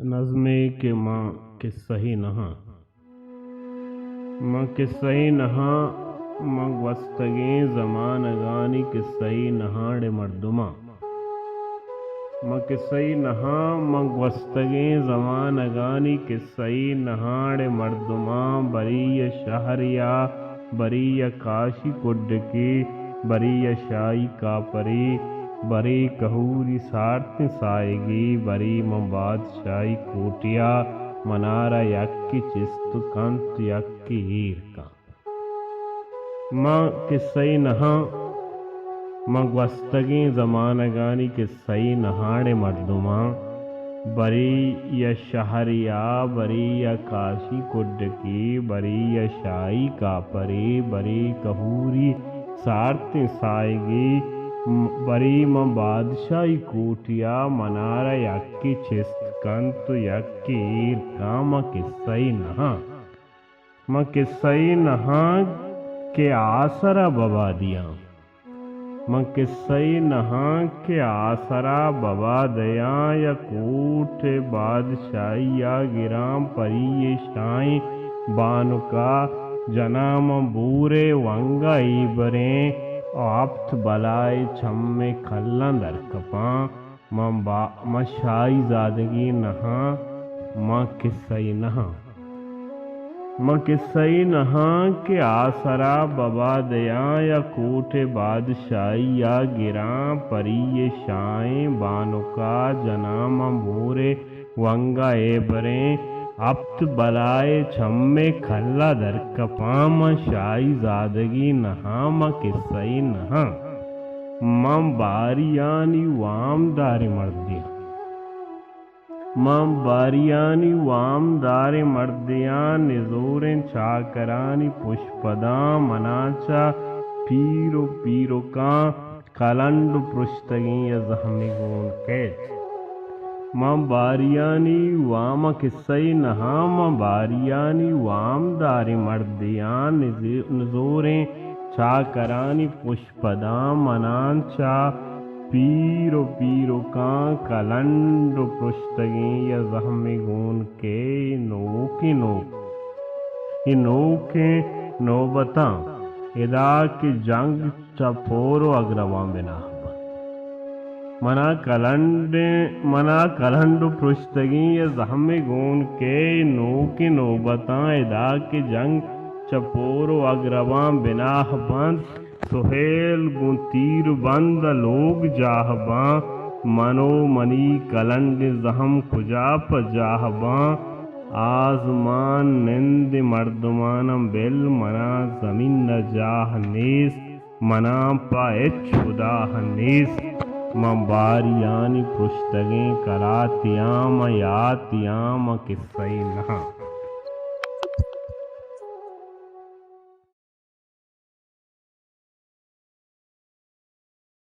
نظمے کہ ماں قصہ نہاں ماں قصہ نہاں ماں گوستگیں زمانگانی قصہ نہاڑ مردماں ماں قصہ نہاں ماں گوستگیں زمانگانی قصہ نہاڑ مردماں بری شہریا بری کاشی کڈ کی بری شائی کا پری بری کہوری سارت سائیگی بری من بادشاہی کوٹیا منارا یکی چست کنت یکی ہیر کا ماں قصہ نہاں ماں گوستگیں زمانگانی قصہ نہاڑ مردماں بری شہریا بری کاشی کڈ کی بری شائی کا پری بری کہوری سارت سائیگی بری من بادشاہی کوٹیا منارا یکی چست کنت یکی ہیر کا ماں قصہ نہاں ماں قصہ نہاں کے آسرا ببا دیا ماں قصہ نہاں کے آسرا ببا دیا یا کوٹ بادشاہی یا گرام پری شائیں بانکا جنام بورے ونگا ایبریں آپت بلائے چھمے کھلن در کپاں ماں شائی زادگی نہاں ماں قصہ نہاں ماں قصہ نہاں کے آسرا ببا دیا یا کوٹ بادشاہی یا گراں پری شائیں بانکا جنام بورے ونگا ایبریں آپت بلائے چھمے کھلا در کپاں ماں شائی زادگی نہاں ماں قصہ نہاں ماں باریانی وام دار مردیاں ماں باریانی وام دار مردیاں نزوریں چاکرانی پشپداں مناچا پیرو پیرو کاں کلنڈ پرشتگیں یا زہمی گون کیت ماں باریانی وام قصہ نہاں ماں باریانی وام دار مردیاں نزوریں چاکرانی پشپداں منانچا پیرو پیرو کاں کلنڈ پرشتگیں یا زہمی گون کے نوکی نوک یہ نوکیں نوبتاں ادا کی جنگ چپورو اگروان بنا منا کلنڈ پرشتگیں یا زہمی گون کے نوکی نوبتاں ادا کی جنگ چپورو اگروان بناہ بند سہیل گن تیر بند لوگ جاہ باں منو منی کلنڈ زہم کجا پجاہ باں آزمان نند مردمانم بل منا زمین نجاہ نیس منا پا اچھداہ نیس ماں باریانی پشتگیں کراتیاں ماں یاتیاں ماں قصہ نہاں